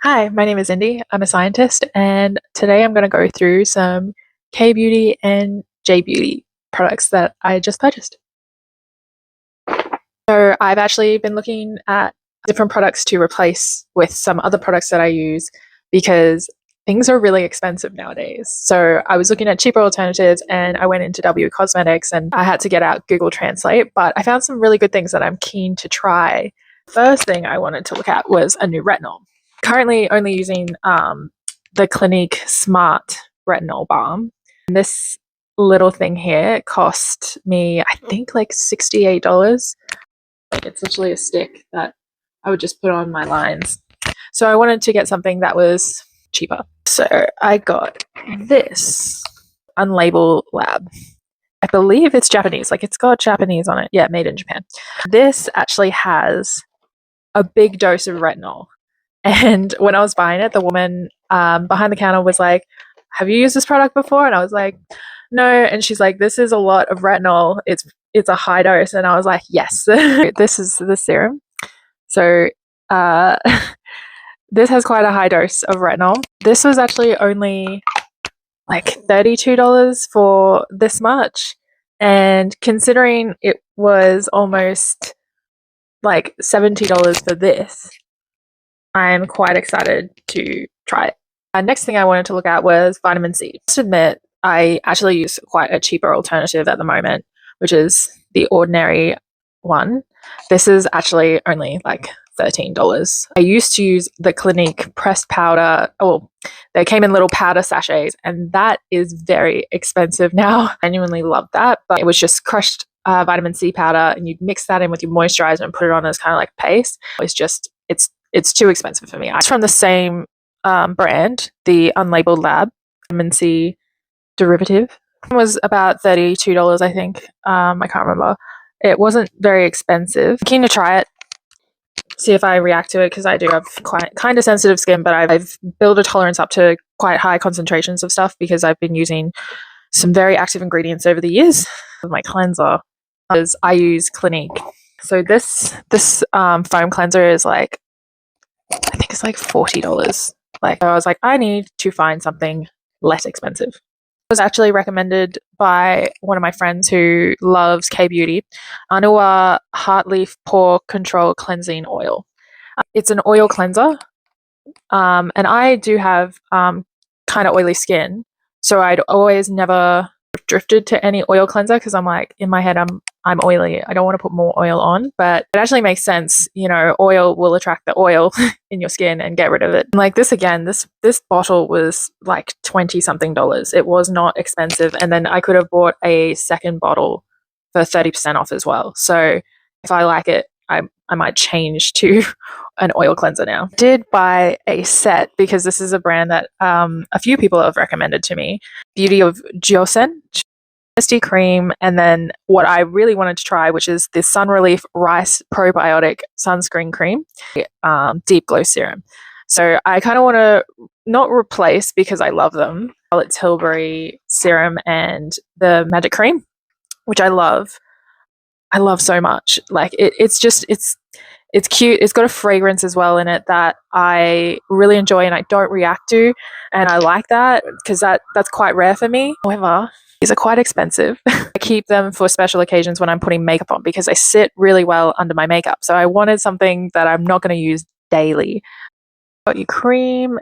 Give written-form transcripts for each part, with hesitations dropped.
Hi, my name is Indy. I'm a scientist, and today I'm going to go through some K Beauty and J Beauty products that I just purchased. So, I've actually been looking at different products to replace with some other products that I use because things are really expensive nowadays. So, I was looking at cheaper alternatives and I went into W Cosmetics and I had to get out Google Translate, but I found some really good things that I'm keen to try. First thing I wanted to look at was a new retinol. Currently only using the Clinique Smart Retinol Balm. And this little thing here cost me, I think, like $68. Like, it's literally a stick that I would just put on my lines. So I wanted to get something that was cheaper. So I got this Unlabeled Lab. I believe it's Japanese. Like, it's got Japanese on it. Yeah, made in Japan. This actually has a big dose of retinol. And when I was buying it, the woman behind the counter was like, "Have you used this product before?" And I was like, "No." And she's like, "This is a lot of retinol. It's a high dose." And I was like, "Yes." This is the serum. So uh, this has quite a high dose of retinol. This was actually only like $32 for this much. And considering it was almost like $70 for this, I'm quite excited to try it. Next thing I wanted to look at was vitamin C. Just admit, I actually use quite a cheaper alternative at the moment, which is the ordinary one. This is actually only like $13. I used to use the Clinique pressed powder. Oh, they came in little powder sachets, and that is very expensive now. I genuinely love that, but it was just crushed vitamin C powder, and you'd mix that in with your moisturizer and put it on as kind of like paste. It's too expensive for me. It's from the same brand, the Unlabeled Lab vitamin C derivative. It was about $32, I think. I can't remember. It wasn't very expensive. I'm keen to try it, see if I react to it, because I do have quite kind of sensitive skin, but I've built a tolerance up to quite high concentrations of stuff because I've been using some very active ingredients over the years. My cleanser is I use Clinique. So this foam cleanser is like, I think it's like $40. Like, I was like, I need to find something less expensive. It was actually recommended by one of my friends who loves K Beauty, Anua Heartleaf Pore Control Cleansing Oil. It's an oil cleanser, and I do have kind of oily skin, so I'd always never drifted to any oil cleanser because I'm like, in my head, I'm oily. I don't want to put more oil on, but it actually makes sense. You know, oil will attract the oil in your skin and get rid of it. And like this again, this bottle was like 20 something dollars. It was not expensive, and then I could have bought a second bottle for 30% off as well. So if I like it, I might change to an oil cleanser now. I did buy a set because this is a brand that a few people have recommended to me. Beauty of Joseon Misty Cream, and then what I really wanted to try, which is the Sun Relief Rice Probiotic Sunscreen Cream, Deep Glow Serum. So I kind of want to not replace, because I love them, Charlotte Tilbury Serum and the Magic Cream, which I love. I love so much. Like, it's cute. It's got a fragrance as well in it that I really enjoy and I don't react to, and I like that because that's quite rare for me. However, these are quite expensive. I keep them for special occasions when I'm putting makeup on because they sit really well under my makeup. So I wanted something that I'm not going to use daily. Got your cream,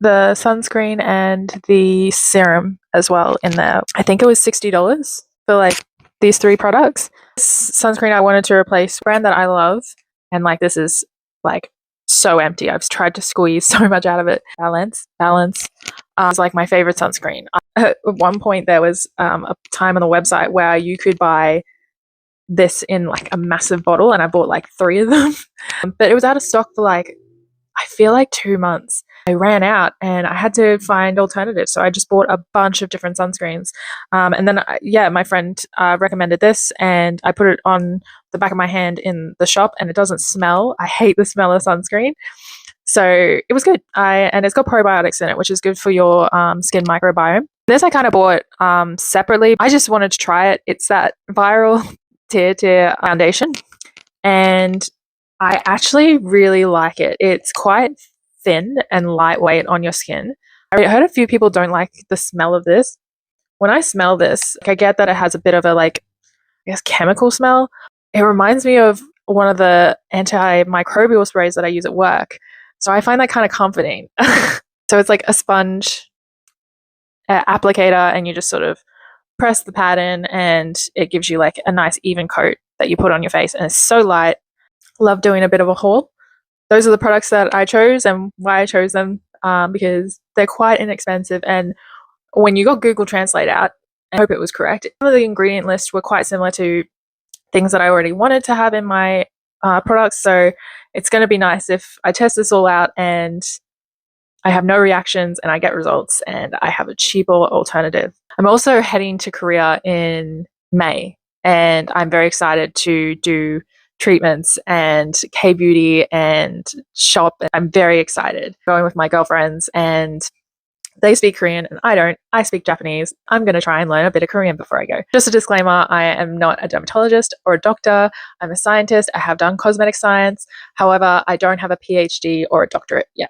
the sunscreen, and the serum as well in there. I think it was $60 for like these three products. This sunscreen I wanted to replace a brand that I love, and like, this is like so empty. I've tried to squeeze so much out of it. Balance. It's like my favorite sunscreen. At one point, there was a time on the website where you could buy this in like a massive bottle, and I bought like 3 of them. But it was out of stock for like, I feel like 2 months. I ran out and I had to find alternatives. So I just bought a bunch of different sunscreens. And then, my friend recommended this, and I put it on the back of my hand in the shop, and it doesn't smell. I hate the smell of sunscreen. So it was good. And it's got probiotics in it, which is good for your skin microbiome. This I kind of bought separately. I just wanted to try it. It's that Viral Tear foundation, and I actually really like it. It's quite thin and lightweight on your skin. I heard a few people don't like the smell of this. When I smell this, I get that it has a bit of a chemical smell. It reminds me of one of the antimicrobial sprays that I use at work. So I find that kind of comforting. So it's like a sponge applicator, and you just sort of press the pad in, and it gives you like a nice even coat that you put on your face, and it's so light. Love doing a bit of a haul. Those are the products that I chose and why I chose them, because they're quite inexpensive. And when you got Google Translate out, I hope it was correct, some of the ingredient lists were quite similar to things that I already wanted to have in my products. So it's going to be nice if I test this all out and I have no reactions and I get results and I have a cheaper alternative. I'm also heading to Korea in May, and I'm very excited to do treatments and K-beauty and shop. I'm very excited. Going with my girlfriends, and they speak Korean and I don't. I speak Japanese. I'm going to try and learn a bit of Korean before I go. Just a disclaimer, I am not a dermatologist or a doctor. I'm a scientist. I have done cosmetic science. However, I don't have a PhD or a doctorate yet.